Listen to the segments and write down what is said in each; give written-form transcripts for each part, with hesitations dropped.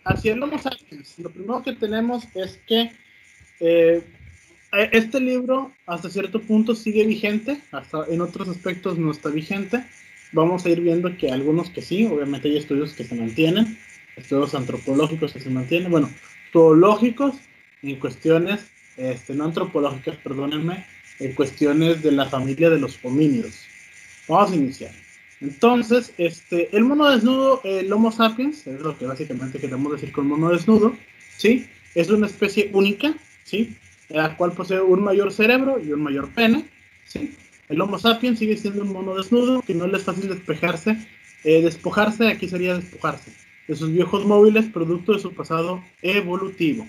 hacia el Homo sapiens, lo primero que tenemos es que eh, este libro hasta cierto punto sigue vigente, hasta en otros aspectos no está vigente. Vamos a ir viendo que algunos que sí, obviamente hay estudios que se mantienen, estudios antropológicos que se mantienen, bueno, zoológicos en cuestiones, no antropológicas, perdónenme, en cuestiones de la familia de los homínidos. Vamos a iniciar. Entonces, el mono desnudo, el Homo sapiens, es lo que básicamente queremos decir con mono desnudo, ¿sí? Es una especie única, ¿sí? La cual posee un mayor cerebro y un mayor pene, ¿sí? El Homo sapiens sigue siendo un mono desnudo, que no le es fácil despojarse, aquí sería despojarse, de sus viejos móviles, producto de su pasado evolutivo.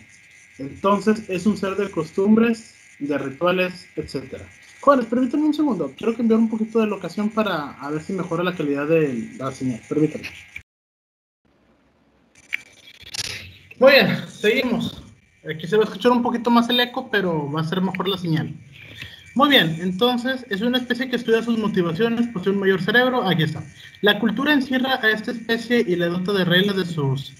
Entonces, es un ser de costumbres, de rituales, etcétera. Jóvenes, permítanme un segundo. Quiero cambiar un poquito de locación para a ver si mejora la calidad de la señal. Permítanme. Muy bien, seguimos. Aquí se va a escuchar un poquito más el eco, pero va a ser mejor la señal. Muy bien, entonces es una especie que estudia sus motivaciones, posee un mayor cerebro. Aquí está. La cultura encierra a esta especie y le dota de reglas de sus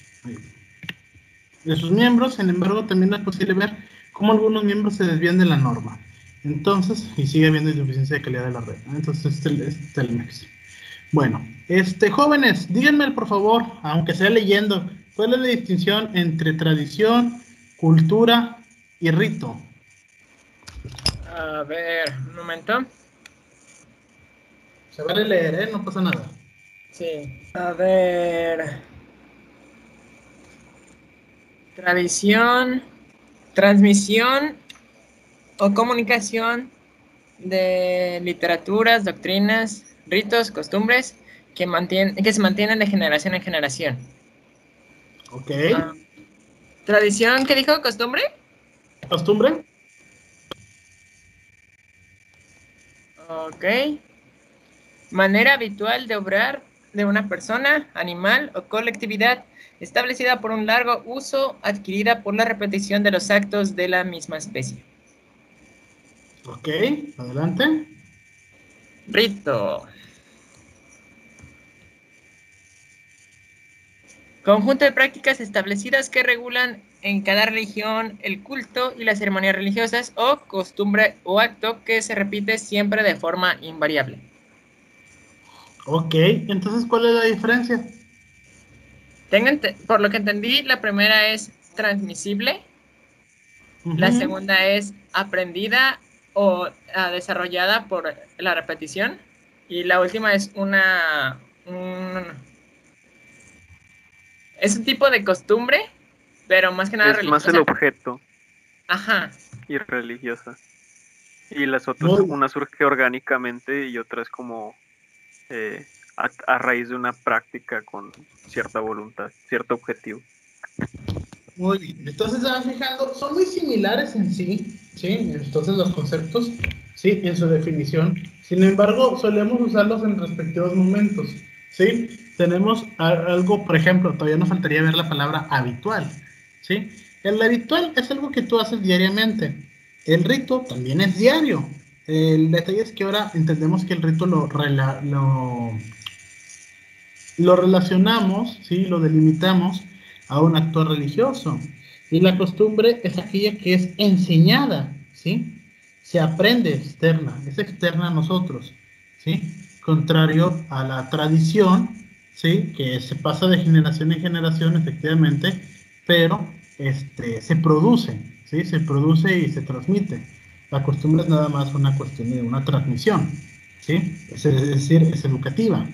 miembros. Sin embargo, también es posible ver cómo algunos miembros se desvían de la norma. Entonces, y sigue habiendo insuficiencia de calidad de la red, ¿no? Entonces, este es el mix. Bueno, jóvenes, díganme por favor, aunque sea leyendo, ¿cuál es la distinción entre tradición, cultura y rito? A ver, un momento. Se vale leer, ¿eh? No pasa nada. Sí, a ver. Tradición, transmisión o comunicación de literaturas, doctrinas, ritos, costumbres que se mantienen de generación en generación. Ok. ¿Tradición qué dijo? ¿Costumbre? ¿Costumbre? Ok. Manera habitual de obrar de una persona, animal o colectividad establecida por un largo uso, adquirida por la repetición de los actos de la misma especie. Ok, adelante. Rito. Conjunto de prácticas establecidas que regulan en cada religión el culto y las ceremonias religiosas o costumbre o acto que se repite siempre de forma invariable. Ok, entonces, ¿cuál es la diferencia? Por lo que entendí, la primera es transmisible, la Ujú. segunda es aprendida o desarrollada por la repetición y la última es es un tipo de costumbre, pero más que nada Es más el religiosa. objeto Ajá. y religiosa. Y las otras, Muy, una surge orgánicamente y otra es como a raíz de una práctica con cierta voluntad, cierto objetivo. muy bien. Entonces, se van fijando, son muy similares en sí, ¿sí? Entonces, los conceptos, ¿sí? En su definición. Sin embargo, solemos usarlos en respectivos momentos, ¿sí? Tenemos algo, por ejemplo, todavía nos faltaría ver la palabra habitual, ¿sí? El habitual es algo que tú haces diariamente. El rito también es diario. El detalle es que ahora entendemos que el rito lo relacionamos, ¿sí? Lo delimitamos a un acto religioso. Y la costumbre es aquella que es enseñada, ¿sí? Se aprende externa, es externa a nosotros, ¿sí? Contrario a la tradición, ¿sí? Que se pasa de generación en generación, efectivamente, pero se produce, ¿sí? Se produce y se transmite. La costumbre es nada más una cuestión de una transmisión, ¿sí? Es decir, es educativa.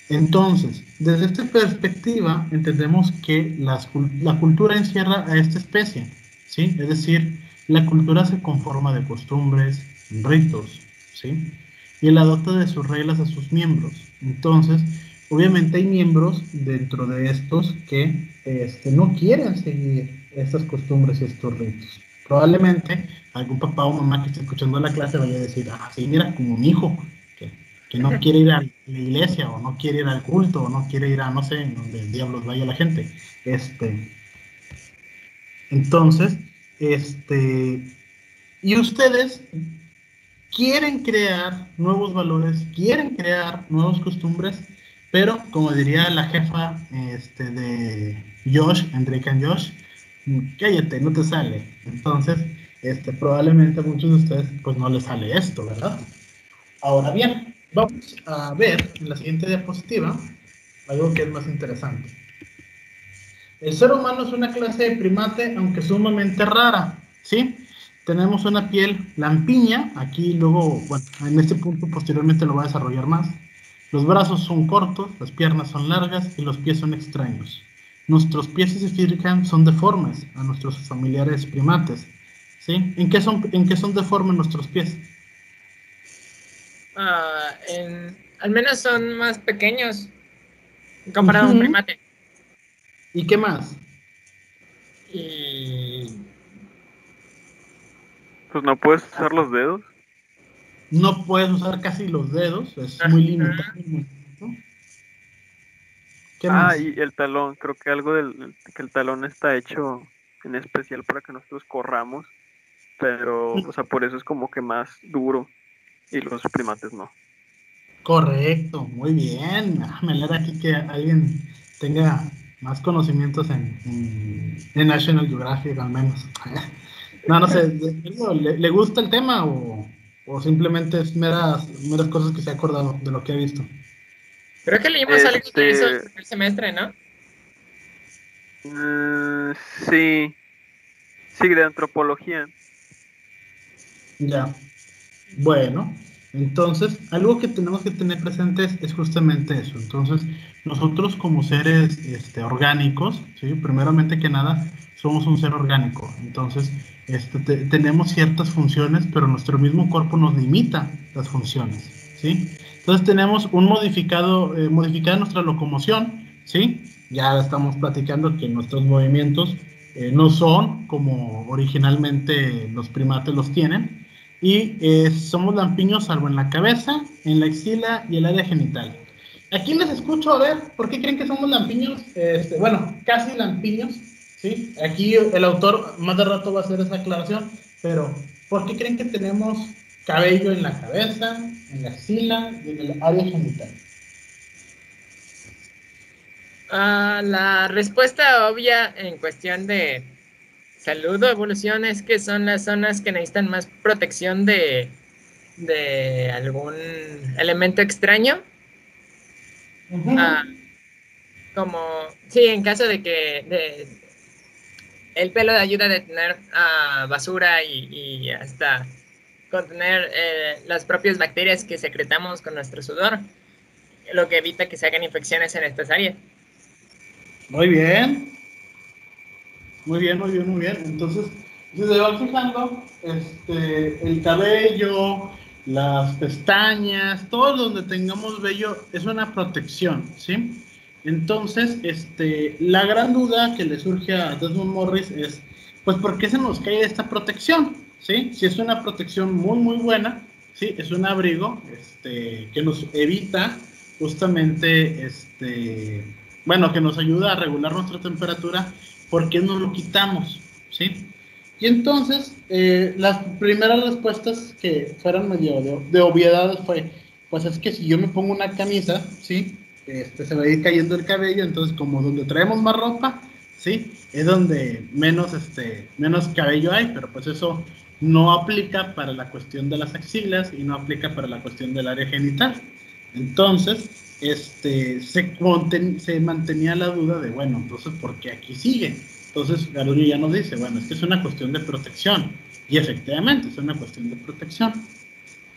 Entonces, desde esta perspectiva, entendemos que la cultura encierra a esta especie, ¿sí? Es decir, la cultura se conforma de costumbres, ritos, ¿sí? Y la adopta de sus reglas a sus miembros. Entonces, obviamente hay miembros dentro de estos que no quieren seguir estas costumbres y estos ritos. Probablemente algún papá o mamá que esté escuchando la clase vaya a decir, ah, sí, mira, como mi hijo, que no quiere ir a la iglesia o no quiere ir al culto o no quiere ir a no sé en donde diablos vaya la gente. Entonces, y ustedes quieren crear nuevos valores, quieren crear nuevas costumbres, pero como diría la jefa de Josh, en Drake and Josh, cállate, no te sale. Entonces, probablemente a muchos de ustedes pues no les sale esto, ¿verdad? Ahora bien, vamos a ver en la siguiente diapositiva algo que es más interesante. El ser humano es una clase de primate, aunque sumamente rara, ¿sí? Tenemos una piel lampiña, aquí luego, bueno, en este punto posteriormente lo voy a desarrollar más. Los brazos son cortos, las piernas son largas y los pies son extraños. Nuestros pies, si se fijan, son deformes a nuestros familiares primates, ¿sí? ¿En qué son deformes nuestros pies? Al menos son más pequeños comparado a un primate. ¿Y qué más? Y Pues no puedes usar los dedos. No puedes usar casi los dedos, es muy limitado. ¿No? ¿Qué más? Y el talón, creo que algo que el talón está hecho en especial para que nosotros corramos, pero, o sea, por eso es como que más duro y los primates no. Correcto, muy bien. Me alegra aquí que alguien tenga más conocimientos en National Geographic, al menos. No sé, ¿le gusta el tema o simplemente es meras cosas que se ha acordado de lo que ha visto? Creo que leímos algo de eso el primer semestre, ¿no? Sí, de antropología. Ya. Bueno, entonces, algo que tenemos que tener presente es justamente eso. Entonces, nosotros como seres orgánicos, ¿sí? Primeramente que nada, somos un ser orgánico. Entonces, tenemos ciertas funciones, pero nuestro mismo cuerpo nos limita las funciones, ¿sí? Entonces, tenemos modificada nuestra locomoción, ¿sí? Ya estamos platicando que nuestros movimientos no son como originalmente los primates los tienen. Y somos lampiños salvo en la cabeza, en la axila y el área genital. Aquí les escucho, a ver, ¿por qué creen que somos lampiños? Bueno, casi lampiños, ¿sí? Aquí el autor más de rato va a hacer esa aclaración, pero ¿por qué creen que tenemos cabello en la cabeza, en la axila y en el área genital? La respuesta obvia en cuestión de salud o evolución es que son las zonas que necesitan más protección de algún elemento extraño. Como, sí, en caso de que el pelo ayuda a detener basura y hasta contener las propias bacterias que secretamos con nuestro sudor, lo que evita que se hagan infecciones en estas áreas. Muy bien. Muy bien, muy bien, muy bien. Entonces, si se van fijando, el cabello, las pestañas, todo donde tengamos vello es una protección, ¿sí? Entonces, la gran duda que le surge a Desmond Morris es, pues, ¿por qué se nos cae esta protección? ¿Sí? Si es una protección muy, muy buena, ¿sí? Es un abrigo, que nos evita justamente, bueno, que nos ayuda a regular nuestra temperatura. ¿Por qué no lo quitamos? ¿Sí? Y entonces, las primeras respuestas que fueron medio de obviedades fue, pues es que si yo me pongo una camisa, ¿sí? Se va a ir cayendo el cabello, entonces como donde traemos más ropa, ¿sí? Es donde menos cabello hay, pero pues eso no aplica para la cuestión de las axilas y no aplica para la cuestión del área genital. Entonces, se mantenía la duda de, bueno, entonces, ¿por qué aquí sigue? Entonces, Garullo ya nos dice, bueno, es que es una cuestión de protección. Y efectivamente, es una cuestión de protección.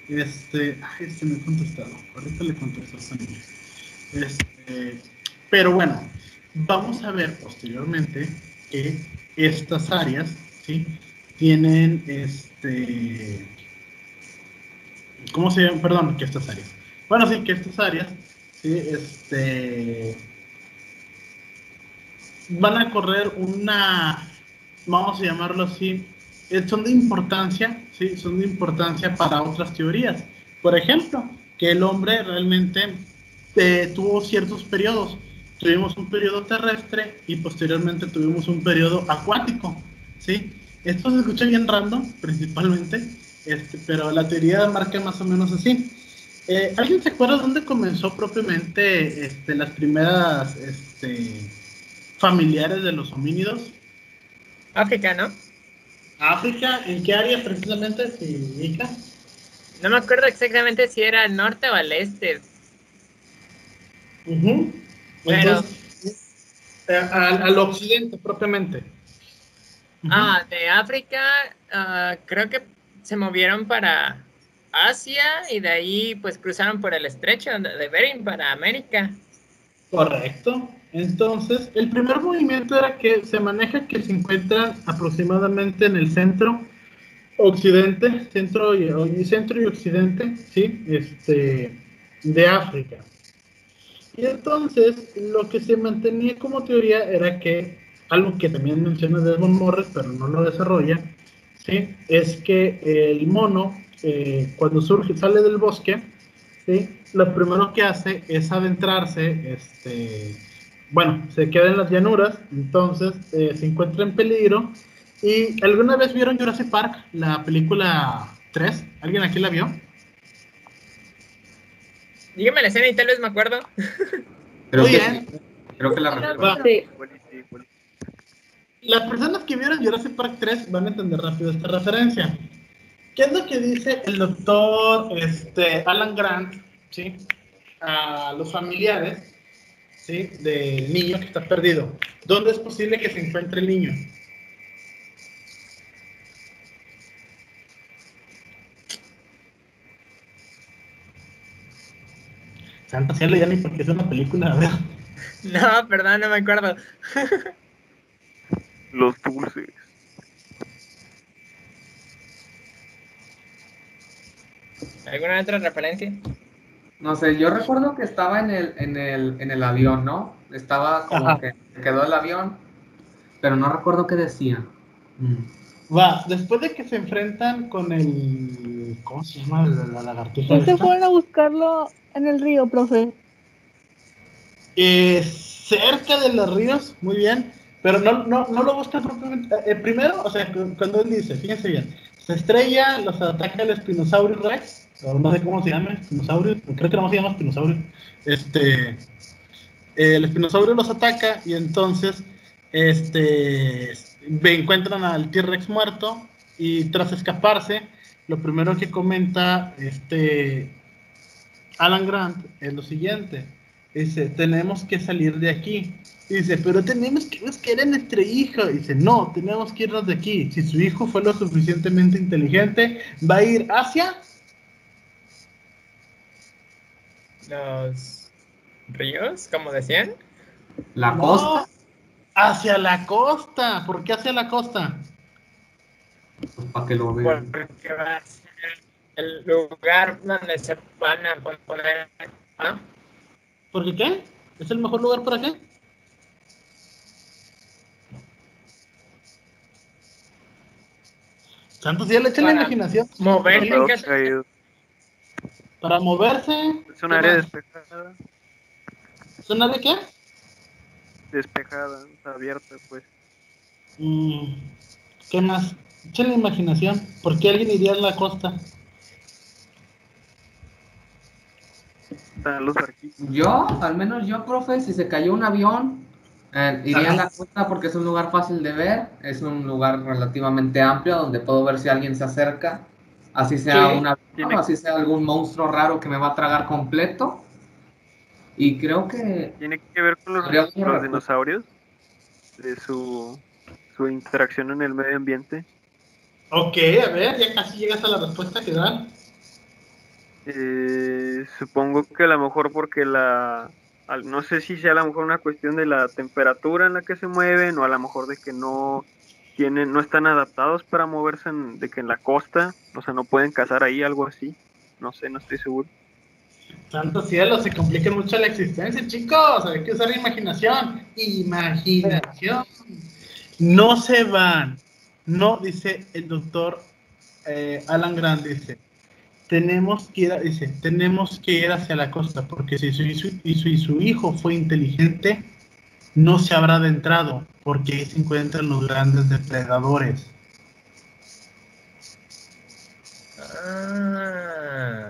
Me he contestado. Ahorita le contesto a Samuel. Pero bueno, vamos a ver posteriormente que estas áreas, ¿sí? Tienen, ¿cómo se llama? Perdón, que estas áreas. Bueno, sí, que estas áreas, ¿sí? Van a correr vamos a llamarlo así, son de importancia, ¿sí? Son de importancia para otras teorías. Por ejemplo, que el hombre realmente tuvo ciertos periodos. Tuvimos un periodo terrestre y posteriormente tuvimos un periodo acuático, ¿sí? Esto se escucha bien random, principalmente, pero la teoría marca más o menos así. ¿Alguien se acuerda dónde comenzó propiamente las primeras familiares de los homínidos? África, ¿no? África, ¿en qué área precisamente se ubica? No me acuerdo exactamente si era al norte o al este. Ujú. Pero, Entonces, al occidente propiamente. Ujú. de África, creo que se movieron para Asia y de ahí pues cruzaron por el estrecho de Bering para América. Correcto. Entonces, el primer movimiento era que se maneja que se encuentran aproximadamente en el centro occidente, centro y occidente, ¿sí? De África. Y entonces, lo que se mantenía como teoría era que, algo que también menciona Desmond Morris, pero no lo desarrolla, ¿sí? Es que el mono, cuando sale del bosque, ¿sí? Lo primero que hace es adentrarse, bueno, se queda en las llanuras, entonces se encuentra en peligro. ¿Y alguna vez vieron Jurassic Park, la película 3? ¿Alguien aquí la vio? Dígame la escena y tal vez me acuerdo. Creo Muy que bien. sí, creo que la recuerdo. Sí. Igual Las personas que vieron Jurassic Park 3 van a entender rápido esta referencia. ¿Qué es lo que dice el doctor Alan Grant, ¿sí? A los familiares, ¿sí? Del niño que está perdido? ¿Dónde es posible que se encuentre el niño? Santa cielo, ya ni porque es una película, a ver. No, perdón, no me acuerdo. los dulces. ¿Alguna otra referencia? No sé, yo recuerdo que estaba en el avión, ¿no? Estaba como Ajá. que quedó el avión, pero no recuerdo qué decía. Va, después de que se enfrentan con el... ¿Cómo se llama la lagartija Pues se esta? fueron a buscarlo en el río, profe. Cerca de los ríos, muy bien, pero no lo busca propiamente. Primero, o sea, cuando él dice, fíjense bien, se estrella, los ataca el Spinosaurus Rex, o no sé cómo se llama, Spinosaurus, creo que no se llama Spinosaurus. El Spinosaurus los ataca y entonces encuentran al T-Rex muerto y tras escaparse, lo primero que comenta Alan Grant es lo siguiente. Dice, tenemos que salir de aquí. Dice, pero tenemos que buscar a nuestro hijo. Dice, no, tenemos que irnos de aquí. Si su hijo fue lo suficientemente inteligente, va a ir hacia... Los ríos, como decían. ¿La No, costa? hacia la costa. ¿Por qué hacia la costa? Pues para que lo vean. Porque va a ser el lugar donde se van a poner. ¿Ah? ¿Por qué? ¿Es el mejor lugar para qué? Santos, ya le echa la Para imaginación. moverse en caso Caído. Para moverse. Es un ¿Qué área más? despejada, ¿Suena de qué? abierta, pues. ¿Qué más? Echen la imaginación. ¿Por qué alguien iría a la costa? Están los barquitos. Al menos yo, profe, si se cayó un avión, iría a la costa porque es un lugar fácil de ver, es un lugar relativamente amplio donde puedo ver si alguien se acerca, así sea Sí. un avión, así sea algún monstruo raro que me va a tragar completo. Y creo que Tiene que ver con los dinosaurios, de su interacción en el medio ambiente. Ok, a ver, ya casi llegas a la respuesta que dan. Supongo que a lo mejor porque no sé si sea a lo mejor una cuestión de la temperatura en la que se mueven o a lo mejor de que no están adaptados para moverse de que en la costa, o sea, no pueden cazar ahí, algo así. No sé, no estoy seguro. Santo cielo, se complica mucho la existencia, chicos. Hay que usar imaginación. Imaginación. No se van. No, dice el doctor Alan Grant, dice, tenemos que ir hacia la costa, porque si su hijo fue inteligente, no se habrá adentrado, porque ahí se encuentran los grandes depredadores.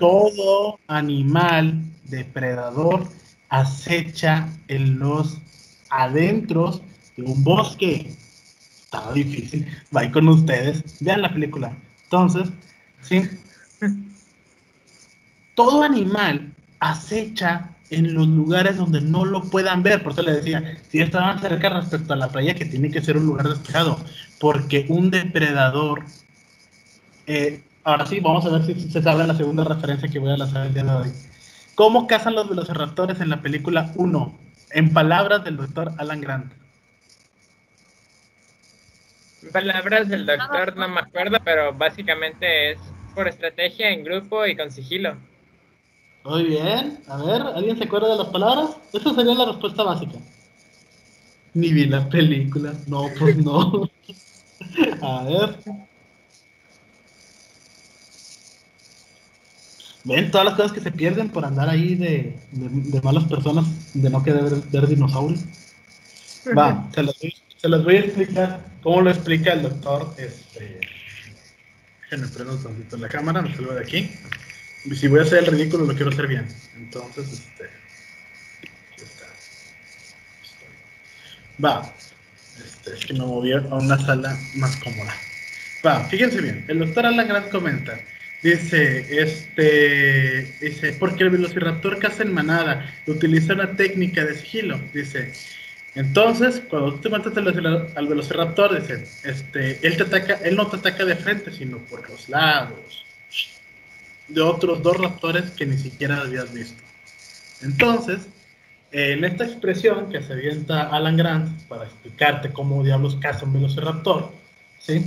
Todo animal depredador acecha en los adentros de un bosque. Está difícil. Va con ustedes. Vean la película. Entonces, sí. Todo animal acecha en los lugares donde no lo puedan ver. Por eso le decía, si estaban cerca respecto a la playa, que tiene que ser un lugar despejado. Porque un depredador... ahora sí, vamos a ver si se sabe la segunda referencia que voy a lanzar el día de hoy. ¿Cómo cazan los velociraptores en la película 1? En palabras del doctor Alan Grant. Palabras del doctor no me acuerdo, pero básicamente es por estrategia en grupo y con sigilo. Muy bien. A ver, ¿alguien se acuerda de las palabras? Esa sería la respuesta básica. Ni vi la película. No, pues no. A ver. Ven todas las cosas que se pierden por andar ahí de malas personas, de no querer ver dinosaurios. Va, se los voy a explicar cómo lo explica el doctor. Déjenme prendo un tantito la cámara, me salgo de aquí. Y si voy a hacer el ridículo, lo quiero hacer bien. Entonces, aquí está. Va. Es que me moví a una sala más cómoda. Va, fíjense bien. El doctor Alan Grant comenta. Dice, porque el velociraptor caza en manada, utiliza una técnica de sigilo. Dice, entonces, cuando tú te matas al velociraptor, dice, él no te ataca de frente, sino por los lados. De otros dos raptores que ni siquiera habías visto. Entonces, en esta expresión que se avienta Alan Grant para explicarte cómo diablos caza un velociraptor, ¿sí?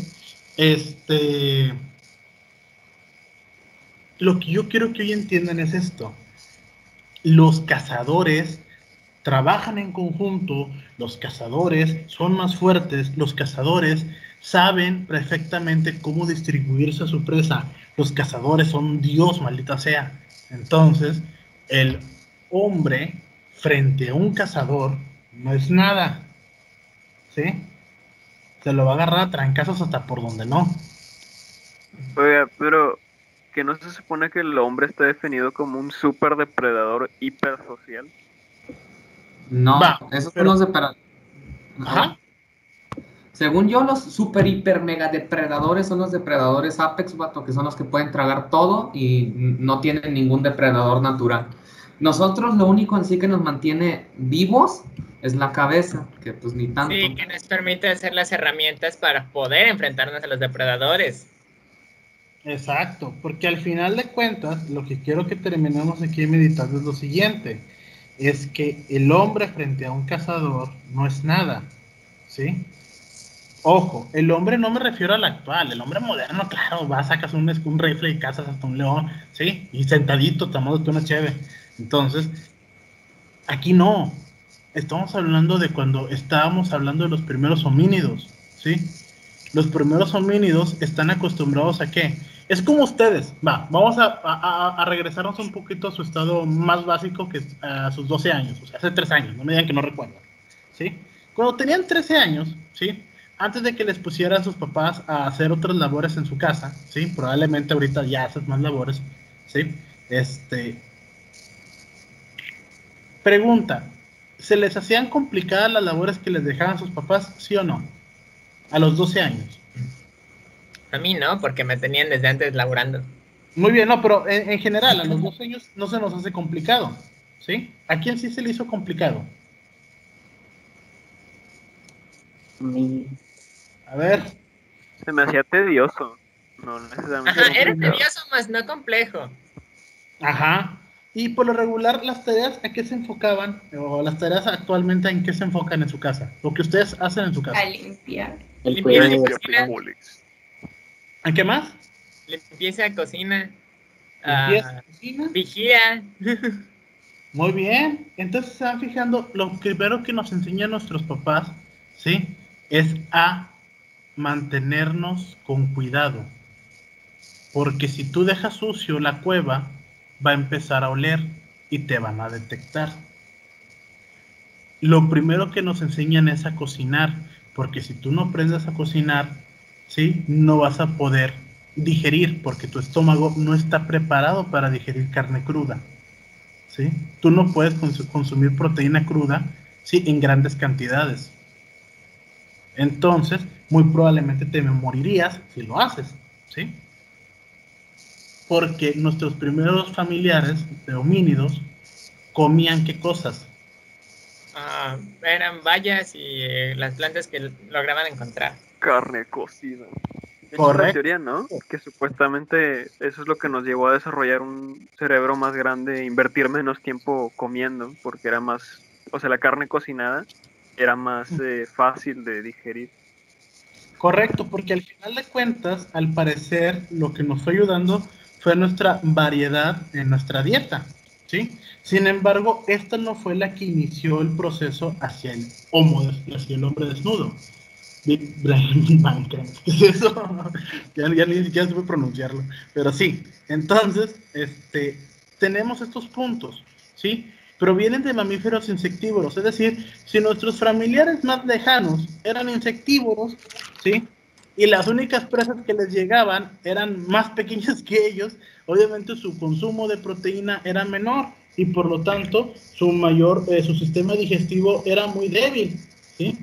Lo que yo quiero que hoy entiendan es esto. Los cazadores trabajan en conjunto, los cazadores son más fuertes, los cazadores saben perfectamente cómo distribuirse a su presa. Los cazadores son Dios, maldita sea. Entonces, el hombre frente a un cazador no es nada. ¿Sí? Se lo va a agarrar a trancazos hasta por donde no. Oiga, pero que no se supone que el hombre está definido como un super depredador hipersocial. No, Va, esos pero- son los depredadores. Ajá. Según yo, los super, hiper, mega depredadores son los depredadores apex, vato, que son los que pueden tragar todo y no tienen ningún depredador natural. Nosotros lo único en sí que nos mantiene vivos es la cabeza, que pues ni tanto. Sí, que nos permite hacer las herramientas para poder enfrentarnos a los depredadores. Exacto, porque al final de cuentas, lo que quiero que terminemos aquí meditando es lo siguiente, es que el hombre frente a un cazador no es nada, ¿sí? Ojo, el hombre no me refiero al actual, el hombre moderno, claro, vas, sacas un rifle y cazas hasta un león, ¿sí? Y sentadito, tomándote una cheve. Entonces, aquí no, estamos hablando de cuando estábamos hablando de los primeros homínidos, ¿sí? Los primeros homínidos están acostumbrados a qué. Es como ustedes, vamos a regresarnos un poquito a su estado más básico, que es a sus 12 años, o sea, hace 3 años, no me digan que no recuerdan, ¿sí? Cuando tenían 13 años, ¿sí? Antes de que les pusieran sus papás a hacer otras labores en su casa, ¿sí? Probablemente ahorita ya haces más labores, ¿sí? Pregunta, ¿se les hacían complicadas las labores que les dejaban sus papás, sí o no? A los 12 años. A mí no, porque me tenían desde antes laburando. Muy bien, no, pero en general, a los 12 años no se nos hace complicado, ¿sí? ¿A quién sí se le hizo complicado? A ver. Se me hacía tedioso. No necesariamente. Ajá, era complicado. tedioso, más no complejo. Ajá. Y por lo regular, las tareas, ¿a qué se enfocaban? O las tareas actualmente, ¿en qué se enfocan en su casa? Lo que ustedes hacen en su casa. A limpiar. El Limpieza y cuidado. cocina. ¿A qué más? Limpieza, cocina. Limpieza, cocina. Vigía. Muy bien. Entonces se van fijando, lo primero que nos enseñan nuestros papás, ¿sí? Es a mantenernos con cuidado. Porque si tú dejas sucio la cueva, va a empezar a oler y te van a detectar. Lo primero que nos enseñan es a cocinar, porque si tú no aprendes a cocinar, ¿sí? No vas a poder digerir, porque tu estómago no está preparado para digerir carne cruda, ¿sí? Tú no puedes consumir proteína cruda, ¿sí? En grandes cantidades. Entonces, muy probablemente te morirías si lo haces, ¿sí? Porque nuestros primeros familiares de homínidos comían ¿qué cosas? Eran bayas y las plantas que lograban encontrar. Carne cocida. De hecho, la Correcto. teoría, ¿no? Que supuestamente eso es lo que nos llevó a desarrollar un cerebro más grande, invertir menos tiempo comiendo, porque era más, o sea, la carne cocinada era más fácil de digerir. Correcto, porque al final de cuentas, al parecer, lo que nos fue ayudando fue nuestra variedad en nuestra dieta, ¿sí? Sin embargo, esta no fue la que inició el proceso hacia el hacia el hombre desnudo. Big Brain Minecraft. ¿Qué es eso? Ya ni siquiera supe pronunciarlo. Pero sí, entonces, tenemos estos puntos, ¿sí? Provienen de mamíferos insectívoros, es decir, si nuestros familiares más lejanos eran insectívoros, ¿sí? Y las únicas presas que les llegaban eran más pequeñas que ellos, obviamente su consumo de proteína era menor y por lo tanto su sistema digestivo era muy débil, ¿sí?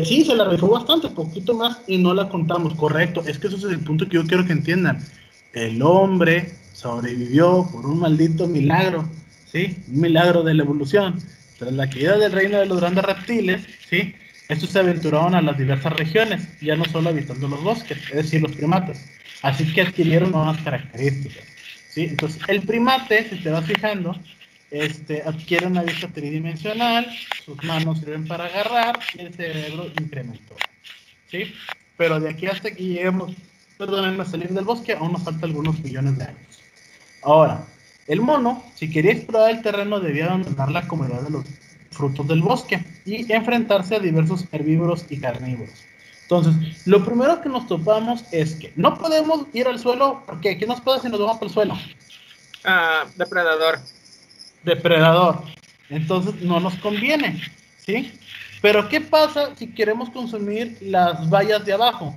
Sí, se la rifó bastante, poquito más y no la contamos, correcto. Es que eso es el punto que yo quiero que entiendan. El hombre sobrevivió por un maldito milagro, ¿sí? Un milagro de la evolución. Tras la caída del reino de los grandes reptiles, ¿sí? Estos se aventuraron a las diversas regiones, ya no solo habitando los bosques, es decir, los primates. Así que adquirieron nuevas características, ¿sí? Entonces, el primate, si te vas fijando, adquiere una vista tridimensional, sus manos sirven para agarrar y el cerebro incrementó, ¿sí? Pero de aquí hasta que lleguemos, perdónenme, a salir del bosque, aún nos falta algunos millones de años. Ahora, el mono, si quería explorar el terreno, debía abandonar la comodidad de los frutos del bosque y enfrentarse a diversos herbívoros y carnívoros. Entonces, lo primero que nos topamos es que no podemos ir al suelo, porque ¿qué nos pasa si nos vamos por el suelo? Depredador. Depredador. Entonces no nos conviene, ¿sí? Pero ¿qué pasa si queremos consumir las bayas de abajo?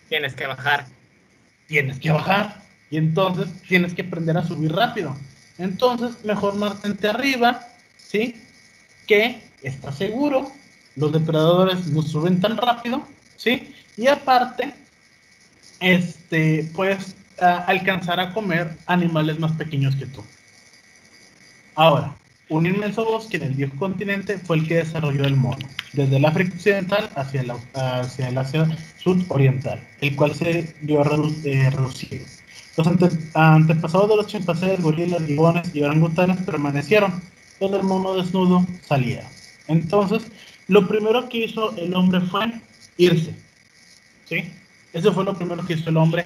Tienes que bajar. Tienes que bajar y entonces tienes que aprender a subir rápido. Entonces mejor mantente arriba, ¿sí? Que está seguro, los depredadores no suben tan rápido, ¿sí? Y aparte, puedes alcanzar a comer animales más pequeños que tú. Ahora, un inmenso bosque en el viejo continente fue el que desarrolló el mono, desde el África Occidental hacia el Asia Sudoriental, el cual se vio reducido. Los antepasados de los chimpancés, gorilas, gibones y orangutanes permanecieron, pero el mono desnudo salía. Entonces, lo primero que hizo el hombre fue irse, ¿sí? Eso fue lo primero que hizo el hombre.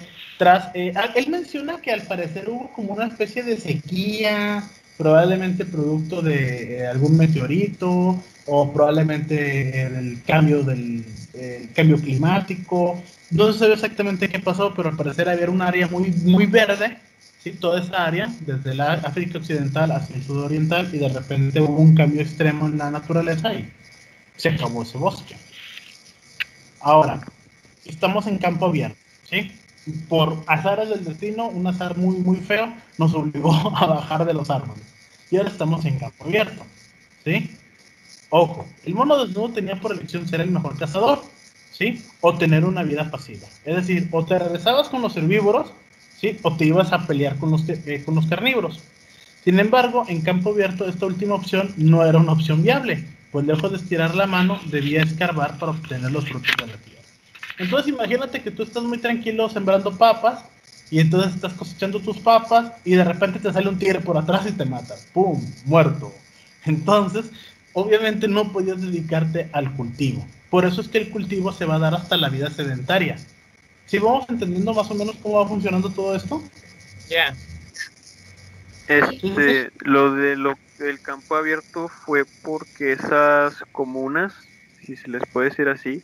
Él menciona que al parecer hubo como una especie de sequía, probablemente producto de algún meteorito o probablemente el cambio climático. No se sabe exactamente qué pasó, pero al parecer había un área muy, muy verde, ¿sí? Toda esa área, desde la África Occidental hacia el sudoriental, y de repente hubo un cambio extremo en la naturaleza y se acabó ese bosque. Ahora, estamos en campo abierto, ¿sí? Por azares del destino, un azar muy, muy feo, nos obligó a bajar de los árboles. Y ahora estamos en campo abierto, ¿sí? Ojo, el mono desnudo tenía por elección ser el mejor cazador, ¿sí? O tener una vida pasiva. Es decir, o te regresabas con los herbívoros, ¿sí? O te ibas a pelear con los carnívoros. Sin embargo, en campo abierto, esta última opción no era una opción viable, pues lejos de estirar la mano, debía escarbar para obtener los frutos de la tierra. Entonces imagínate que tú estás muy tranquilo sembrando papas y entonces estás cosechando tus papas y de repente te sale un tigre por atrás y te mata. ¡Pum! Muerto. Entonces, obviamente no podías dedicarte al cultivo. Por eso es que el cultivo se va a dar hasta la vida sedentaria. ¿Sí vamos entendiendo más o menos cómo va funcionando todo esto? Ya. Lo del campo abierto fue porque esas comunas, si se les puede decir así,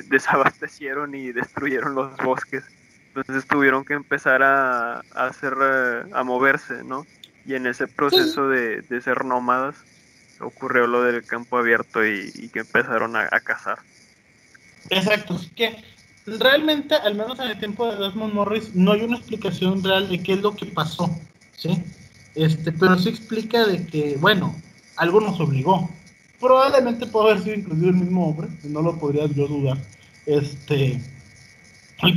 desabastecieron y destruyeron los bosques. Entonces tuvieron que empezar a hacer, a moverse, ¿no? Y en ese proceso de ser nómadas ocurrió lo del campo abierto y que empezaron a cazar. Exacto, es que realmente, al menos en el tiempo de Desmond Morris, no hay una explicación real de qué es lo que pasó, ¿sí? Pero sí explica de que, bueno, algo nos obligó. Probablemente puede haber sido inclusive el mismo hombre, no lo podría yo dudar, el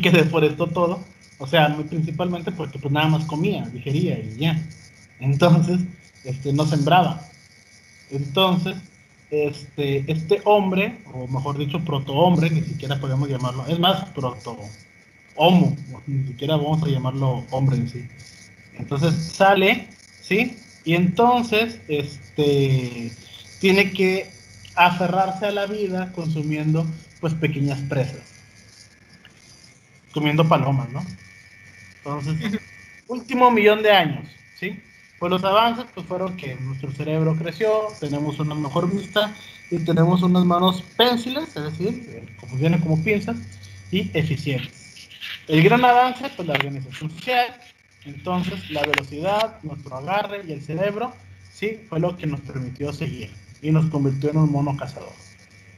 que deforestó todo, o sea, principalmente porque pues nada más comía, digería y ya. Entonces, no sembraba. Entonces, este hombre, o mejor dicho, proto-hombre, ni siquiera podemos llamarlo, es más, proto-homo, ni siquiera vamos a llamarlo hombre en sí. Entonces sale, ¿sí? Y entonces, tiene que aferrarse a la vida consumiendo, pues, pequeñas presas, comiendo palomas, ¿no? Entonces, último millón de años, ¿sí? Pues los avances pues fueron que nuestro cerebro creció, tenemos una mejor vista y tenemos unas manos pénsiles, es decir, como viene como pinzas, y eficientes. El gran avance, pues la organización social, entonces la velocidad, nuestro agarre y el cerebro, sí, fue lo que nos permitió seguir y nos convirtió en un mono cazador.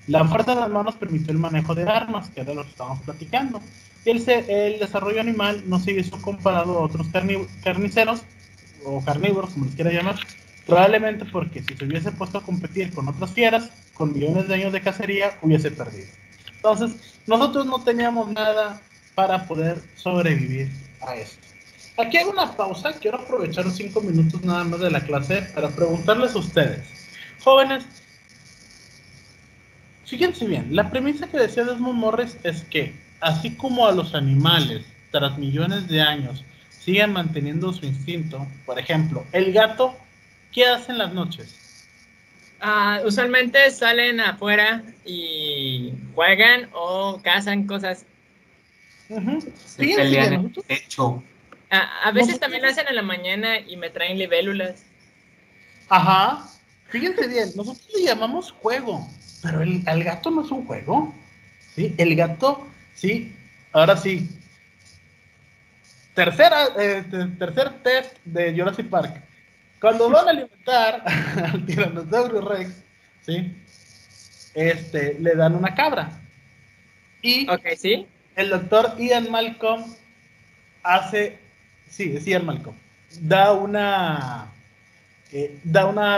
La fuerza de las manos permitió el manejo de armas, que era lo que estábamos platicando. Y el desarrollo animal no se hizo comparado a otros carniceros o carnívoros, como les quiera llamar, probablemente porque si se hubiese puesto a competir con otras fieras, con millones de años de cacería, hubiese perdido. Entonces, nosotros no teníamos nada para poder sobrevivir a esto. Aquí hago una pausa, quiero aprovechar los 5 minutos nada más de la clase para preguntarles a ustedes, jóvenes, fíjense bien, la premisa que decía Desmond Morris es que, así como a los animales, tras millones de años, siguen manteniendo su instinto, por ejemplo, el gato, ¿qué hace en las noches? Usualmente salen afuera y juegan o cazan cosas. Se pelean en el techo. A veces también lo hacen en la mañana y me traen libélulas. Ajá, fíjense bien, nosotros le llamamos juego, pero el gato no es un juego, ¿sí? El gato, sí, ahora sí. Tercer test de Jurassic Park. Cuando van a alimentar al Tiranosaurio Rex, ¿sí? Le dan una cabra. Y Ok, ¿sí? el doctor Ian Malcolm hace, sí, es Ian Malcolm, da una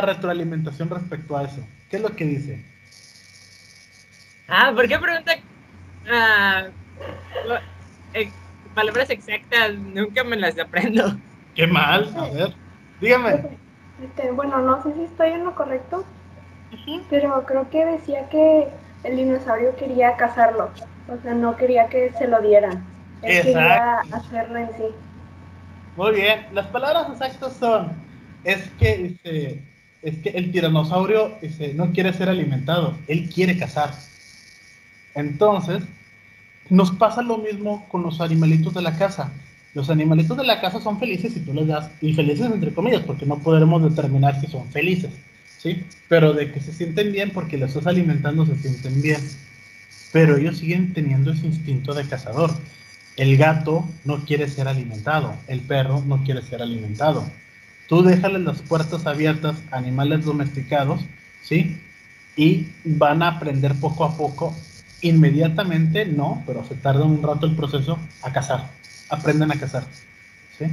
retroalimentación respecto a eso. ¿Qué es lo que dice? ¿Por qué pregunta? Palabras exactas, nunca me las aprendo. Qué mal, a ver, dígame. Bueno, no sé si estoy en lo correcto, pero creo que decía que el dinosaurio quería cazarlo, o sea, no quería que se lo dieran, él quería hacerlo en sí. Muy bien, las palabras exactas son, es que el tiranosaurio no quiere ser alimentado, él quiere cazar. Entonces, nos pasa lo mismo con los animalitos de la casa. Los animalitos de la casa son felices si tú les das, y felices entre comillas, porque no podremos determinar si son felices, ¿sí? Pero de que se sienten bien porque les estás alimentando, se sienten bien. Pero ellos siguen teniendo ese instinto de cazador. El gato no quiere ser alimentado, el perro no quiere ser alimentado. Tú déjales las puertas abiertas a animales domesticados, ¿sí? Y van a aprender poco a poco, inmediatamente no, pero se tarda un rato el proceso a cazar. Aprenden a cazar, ¿sí?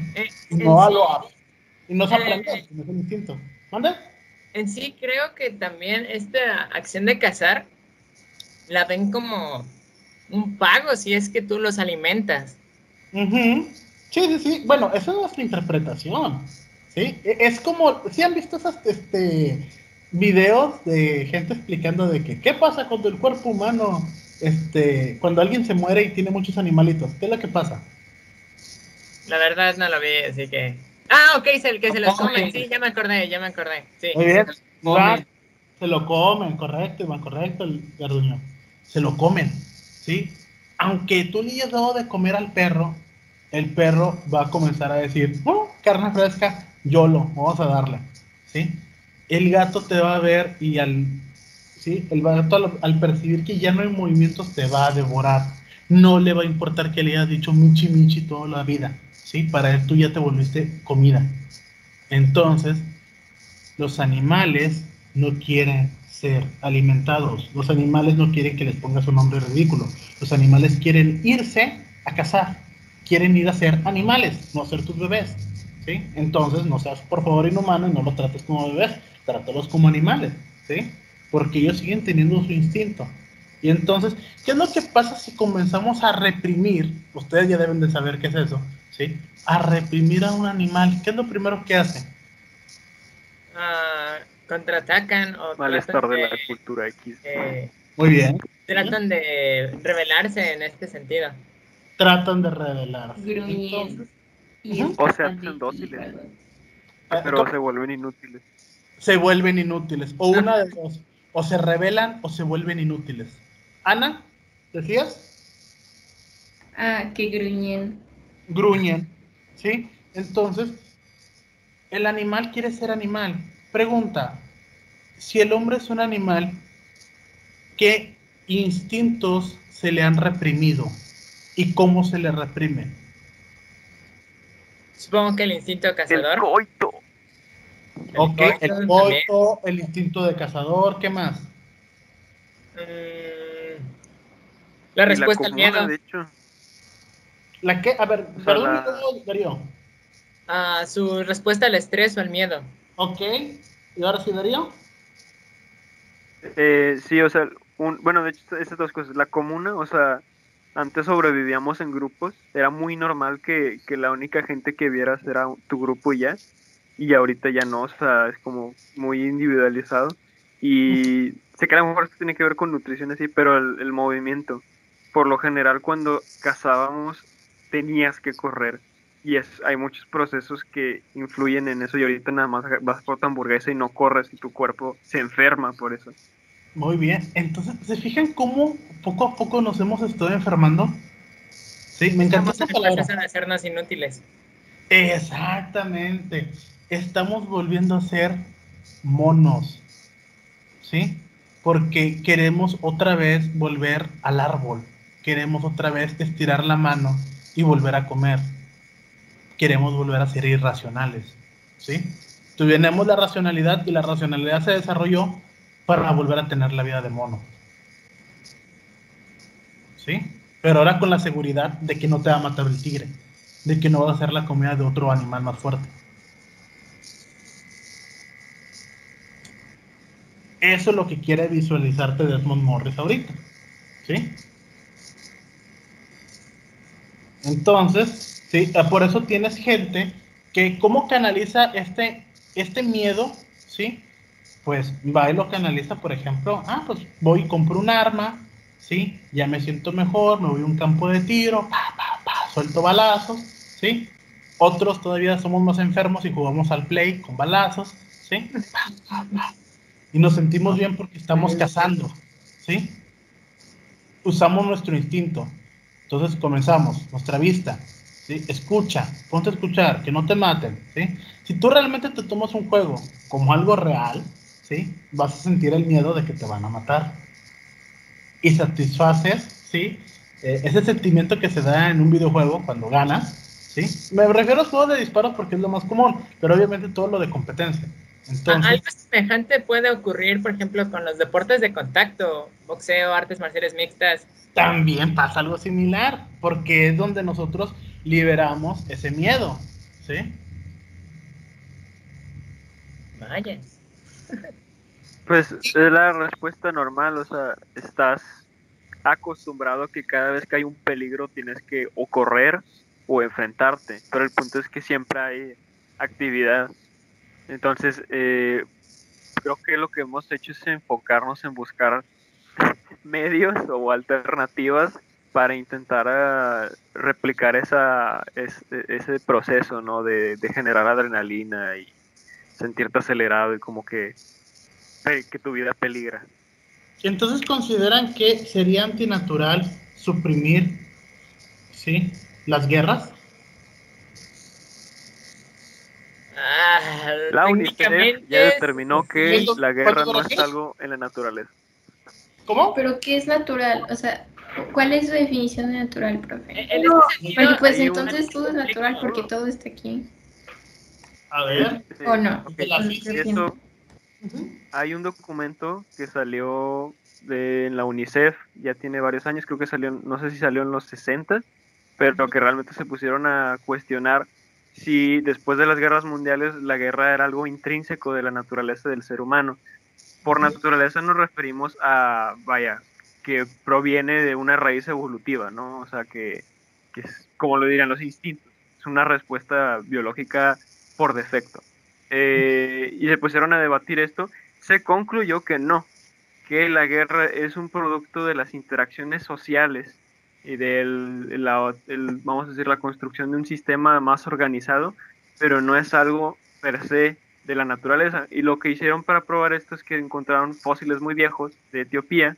Y no se aprende, no es un instinto. ¿Mande? En sí creo que también esta acción de cazar la ven como un pago si es que tú los alimentas. Sí. Bueno, esa es nuestra interpretación. ¿Sí? Es como, ¿sí han visto esos videos de gente explicando de que qué pasa con el cuerpo humano cuando alguien se muere y tiene muchos animalitos? ¿Qué es lo que pasa? La verdad no lo vi, así que... ok, el que se los comen, sí, ya me acordé, sí. Muy bien, se lo comen, correcto, Iván, correcto, el garduño. Se lo comen, ¿sí? Aunque tú le hayas dado de comer al perro, el perro va a comenzar a decir, carne fresca, YOLO, vamos a darle, ¿sí? El gato te va a ver y ¿sí? El gato al percibir que ya no hay movimientos te va a devorar. No le va a importar que le hayas dicho michi michi toda la vida, ¿sí? Para él tú ya te volviste comida. Entonces, los animales no quieren ser alimentados. Los animales no quieren que les pongas un nombre ridículo. Los animales quieren irse a cazar. Quieren ir a ser animales, no ser tus bebés. ¿Sí? Entonces, no seas por favor inhumano y no los trates como bebés. Trátalos como animales. ¿Sí? Porque ellos siguen teniendo su instinto. Y entonces, ¿qué es lo que pasa si comenzamos a reprimir? Ustedes ya deben de saber qué es eso. ¿Sí? A reprimir a un animal. ¿Qué es lo primero que hace? Contraatacan o malestar de la cultura X. Muy bien. Tratan de rebelarse en este sentido. Tratan de rebelarse. Gruñen. O se hacen dóciles. Pero se vuelven inútiles. Se vuelven inútiles. O una de dos. O se rebelan o se vuelven inútiles. Ana, ¿decías? Que gruñen. Gruñen. ¿Sí? Entonces, el animal quiere ser animal. Pregunta, si el hombre es un animal, ¿qué instintos se le han reprimido? ¿Y cómo se le reprime? Supongo que el instinto cazador. El coito. El coito, el instinto de cazador, ¿qué más? La respuesta al miedo. De hecho. ¿La qué? A ver, perdón, Darío. Su respuesta al estrés o al miedo. Ok, ¿y ahora sí, Darío? Sí, o sea, bueno, de hecho, esas dos cosas. La comuna, o sea, antes sobrevivíamos en grupos. Era muy normal que la única gente que vieras era tu grupo y ya. Y ahorita ya no, o sea, es como muy individualizado. Y sé que a lo mejor esto tiene que ver con nutrición así, pero el movimiento. Por lo general, cuando cazábamos, tenías que correr. Y hay muchos procesos que influyen en eso. Y ahorita nada más vas por tu hamburguesa y no corres y tu cuerpo se enferma por eso. Muy bien. Entonces, ¿se fijan cómo poco a poco nos hemos estado enfermando? Sí, me encanta esa palabra. Estamos de hacernos inútiles. Exactamente. Estamos volviendo a ser monos. ¿Sí? Porque queremos otra vez volver al árbol. Queremos otra vez estirar la mano y volver a comer. Queremos volver a ser irracionales. ¿Sí? Tuvimos la racionalidad y la racionalidad se desarrolló para volver a tener la vida de mono. ¿Sí? Pero ahora con la seguridad de que no te va a matar el tigre, de que no va a ser la comida de otro animal más fuerte. Eso es lo que quiere visualizarte Desmond Morris ahorita. ¿Sí? Entonces, ¿sí? Por eso tienes gente que ¿cómo canaliza este miedo? ¿Sí? Pues va y lo canaliza, por ejemplo, pues voy y compro un arma, ¿sí? Ya me siento mejor, me voy a un campo de tiro, suelto balazos, ¿sí? Otros todavía somos más enfermos y jugamos al play con balazos, ¿sí? Y nos sentimos bien porque estamos cazando, ¿sí? Usamos nuestro instinto. Entonces comenzamos, nuestra vista, ¿sí? Escucha, ponte a escuchar, que no te maten, ¿sí? Si tú realmente te tomas un juego como algo real, ¿sí? Vas a sentir el miedo de que te van a matar. Y satisfaces, ¿sí? Ese sentimiento que se da en un videojuego cuando ganas, ¿sí? Me refiero a juegos de disparos porque es lo más común, pero obviamente todo lo de competencia. Entonces, algo semejante puede ocurrir, por ejemplo, con los deportes de contacto, boxeo, artes marciales mixtas. También pasa algo similar, porque es donde nosotros liberamos ese miedo, ¿sí? Vaya. Pues es la respuesta normal, o sea, estás acostumbrado a que cada vez que hay un peligro tienes que o correr o enfrentarte, pero el punto es que siempre hay actividad. Entonces, creo que lo que hemos hecho es enfocarnos en buscar medios o alternativas para intentar replicar ese proceso, ¿no? De generar adrenalina y sentirte acelerado y como que tu vida peligra. Entonces consideran que sería antinatural suprimir, ¿sí?, las guerras. La UNICEF ya determinó que la guerra no es algo en la naturaleza. ¿Cómo? ¿Pero qué es natural? O sea, ¿cuál es su definición de natural, profe? Bueno, pues entonces todo es natural porque todo está aquí. A ver. ¿O no? Eso, Hay un documento que salió en la UNICEF, ya tiene varios años, creo que salió, no sé si salió en los 60, pero que realmente se pusieron a cuestionar si después de las guerras mundiales la guerra era algo intrínseco de la naturaleza del ser humano. Por naturaleza nos referimos a, vaya, que proviene de una raíz evolutiva, ¿no? O sea, que es, como lo dirían los instintos, es una respuesta biológica por defecto. Y se pusieron a debatir esto, se concluyó que no, que la guerra es un producto de las interacciones sociales y vamos a decir, la construcción de un sistema más organizado, pero no es algo per se de la naturaleza. Y lo que hicieron para probar esto es que encontraron fósiles muy viejos de Etiopía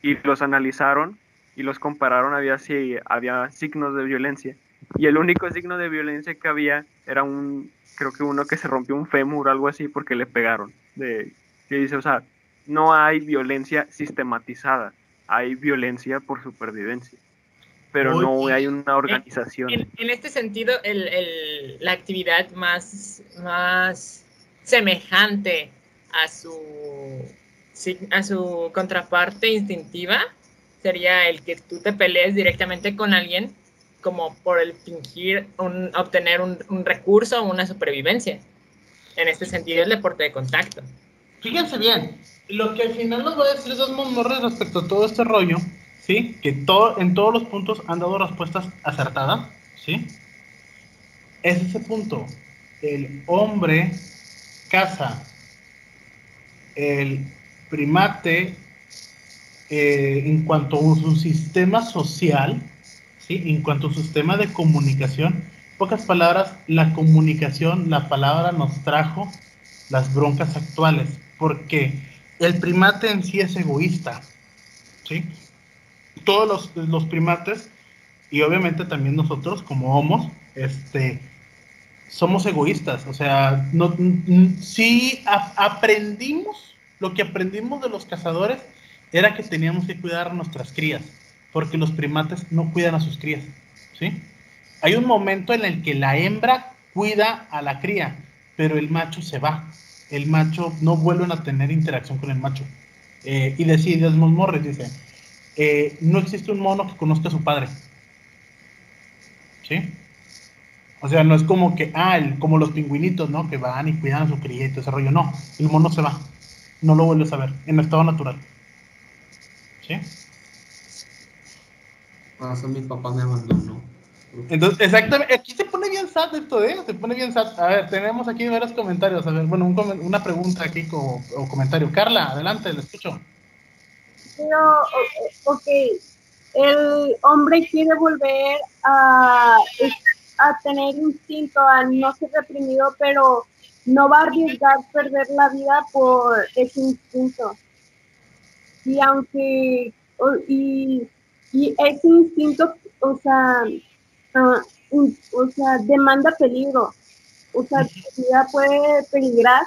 y los analizaron y los compararon a ver si había signos de violencia. Y el único signo de violencia que había era creo que uno que se rompió un fémur o algo así porque le pegaron. Que dice, o sea, no hay violencia sistematizada, hay violencia por supervivencia, pero no hay una organización. En este sentido, la actividad más semejante a su contraparte instintiva sería el que tú te pelees directamente con alguien como por el fingir obtener un recurso o una supervivencia. En este sentido, el deporte de contacto. Fíjense bien, lo que al final nos va a decir Desmond Morris respecto a todo este rollo, ¿sí? Que en todos los puntos han dado respuestas acertadas, ¿sí? Es ese punto. El hombre caza, el primate, en cuanto a su sistema social, ¿sí? En cuanto a su sistema de comunicación, en pocas palabras, la comunicación, la palabra nos trajo las broncas actuales, porque el primate en sí es egoísta, ¿sí? Todos los primates, y obviamente también nosotros como homos, somos egoístas, o sea, sí aprendimos, lo que aprendimos de los cazadores era que teníamos que cuidar a nuestras crías, porque los primates no cuidan a sus crías, ¿sí? Hay un momento en el que la hembra cuida a la cría, pero el macho se va, el macho no vuelven a tener interacción con el macho. Y decide Desmond Morris, dice, no existe un mono que conozca a su padre, ¿sí? O sea, no es como que, como los pingüinitos, ¿no? Que van y cuidan a su cría y todo ese rollo. No, el mono se va. No lo vuelves a ver, en estado natural. ¿Sí? Por eso mi papá me abandonó. Entonces, exactamente, aquí se pone bien sad esto, ¿eh? Se pone bien sad. A ver, tenemos aquí varios comentarios. A ver, bueno, una pregunta aquí o comentario. Carla, adelante, le escucho. Pero, ok, el hombre quiere volver a tener instinto, a no ser reprimido, pero no va a arriesgar perder la vida por ese instinto. Y aunque, y ese instinto, o sea, demanda peligro. O sea, tu vida puede peligrar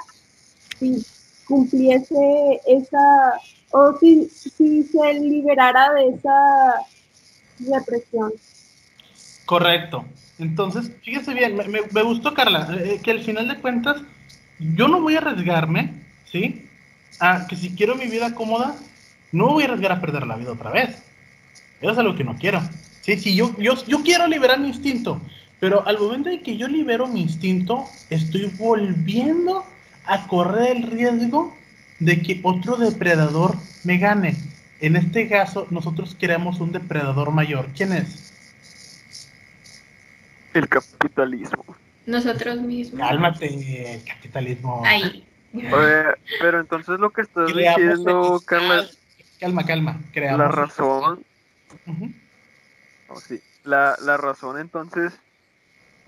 si cumpliese esa, o si se liberara de esa represión. Correcto. Entonces, fíjese bien, me gustó, Carla, que al final de cuentas, yo no voy a arriesgarme, ¿sí? A que si quiero mi vida cómoda, no voy a arriesgar a perder la vida otra vez. Eso es algo que no quiero. Sí, yo quiero liberar mi instinto, pero al momento en que yo libero mi instinto, estoy volviendo a correr el riesgo de que otro depredador me gane. En este caso, nosotros queremos un depredador mayor. ¿Quién es? El capitalismo. Nosotros mismos. Cálmate, el capitalismo. Ay. Pero entonces lo que estás diciendo, Carla, Calma. Creamos la razón. Uh-huh. Oh, sí. La razón entonces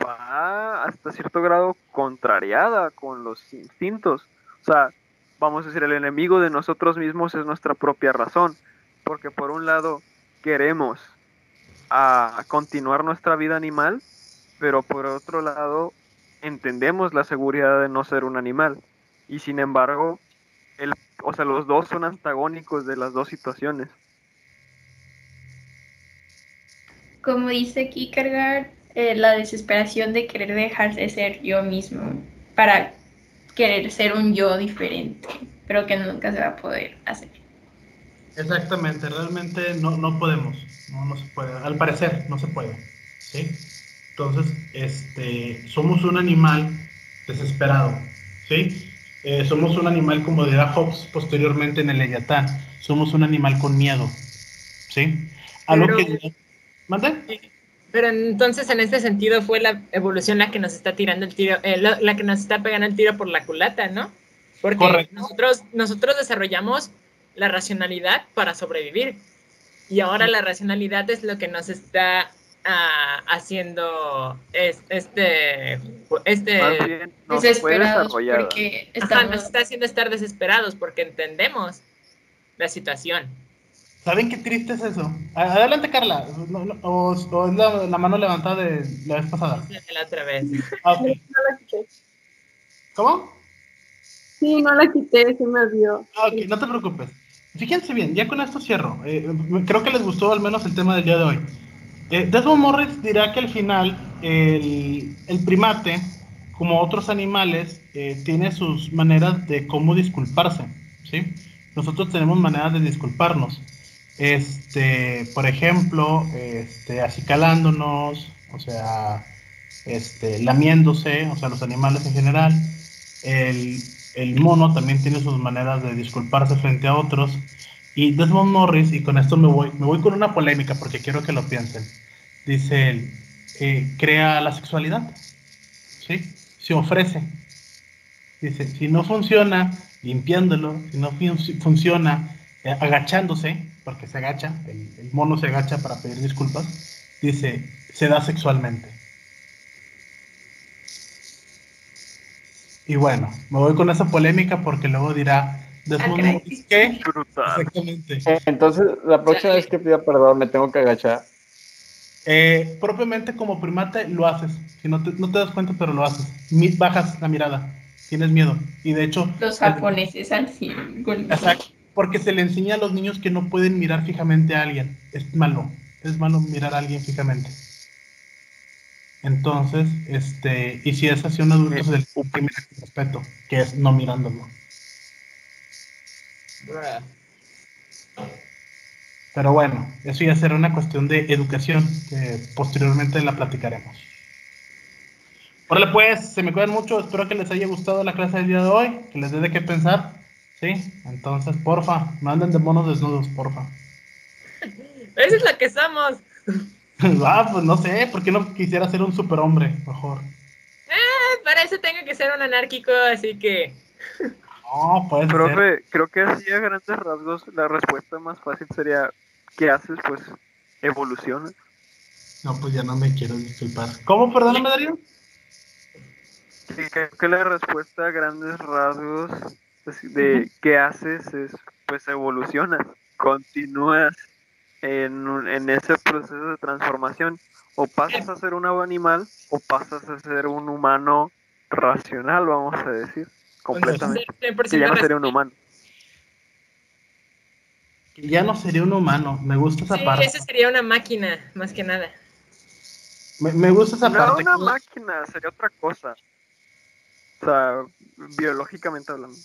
va hasta cierto grado contrariada con los instintos. O sea, vamos a decir, el enemigo de nosotros mismos es nuestra propia razón. Porque por un lado queremos continuar nuestra vida animal, pero por otro lado entendemos la seguridad de no ser un animal. Y sin embargo, los dos son antagónicos de las dos situaciones. Como dice Kierkegaard, la desesperación de querer dejar de ser yo mismo para querer ser un yo diferente. pero que nunca se va a poder hacer. Exactamente, realmente no podemos, no se puede, al parecer no se puede, ¿sí? Entonces, somos un animal desesperado, ¿sí? Somos un animal, como dirá Hobbes posteriormente en el Leviatán, somos un animal con miedo, ¿sí? Algo que... ¿Mande? Pero entonces en este sentido fue la evolución la que nos está tirando el tiro, la que nos está pegando el tiro por la culata, ¿no? Porque Correcto. nosotros desarrollamos la racionalidad para sobrevivir. Y ahora la racionalidad es lo que nos está haciendo Más bien, nos fue Desesperados desarrollada. porque nos está haciendo estar desesperados porque entendemos la situación. ¿Saben qué triste es eso? Adelante, Carla. O es la mano levantada de la vez pasada. La otra vez. Ah, ok. No la quité. ¿Cómo? Sí, no la quité, se me olvidó. Ah, ok, no te preocupes. Fíjense bien, ya con esto cierro. Creo que les gustó al menos el tema del día de hoy. Desmond Morris dirá que al final el primate, como otros animales, tiene sus maneras de cómo disculparse, ¿sí? Nosotros tenemos maneras de disculparnos. Por ejemplo, acicalándonos, o sea, lamiéndose, o sea, los animales en general. El mono también tiene sus maneras de disculparse frente a otros. Y Desmond Morris, y con esto me voy con una polémica porque quiero que lo piensen. Dice él, crea la sexualidad, ¿sí? Se ofrece. Dice, si no funciona limpiándolo, si no funciona agachándose, porque se agacha, el mono se agacha para pedir disculpas, dice, se da sexualmente. Y bueno, me voy con esa polémica porque luego dirá Desmond Morris que... Brutal. Exactamente. Entonces, la próxima vez que pida perdón, me tengo que agachar. Propiamente como primate lo haces, si no te das cuenta, pero lo haces. Bajas la mirada, tienes miedo. Y de hecho... Los japoneses al fin. Exacto, porque se le enseña a los niños que no pueden mirar fijamente a alguien. Es malo mirar a alguien fijamente. Entonces, y si es así un adulto, se le tiene que mirar con respeto, que es no mirándolo. Pero bueno, eso ya será una cuestión de educación que posteriormente la platicaremos. Órale pues, se me cuidan mucho, espero que les haya gustado la clase del día de hoy, que les dé de qué pensar, ¿sí? Entonces, porfa, no anden de monos desnudos, porfa. Eso es lo que somos. Pues no sé, ¿por qué no quisiera ser un superhombre, mejor? Para eso tengo que ser un anárquico, así que... No, puede Profe, ser. creo que así a grandes rasgos la respuesta más fácil sería, ¿qué haces? Pues evoluciona. No, pues ya no me quiero disculpar. ¿Cómo? Perdóname, Darío. Sí, creo que la respuesta a grandes rasgos de qué haces es, pues evolucionas, continúas en ese proceso de transformación. O pasas a ser un animal o pasas a ser un humano racional, vamos a decir, completamente. Que ya no sería un humano. Que ya no sería un humano, me gusta esa parte. Eso sería una máquina, más que nada. Me gusta esa parte. No una máquina, sería otra cosa. O sea, biológicamente hablando.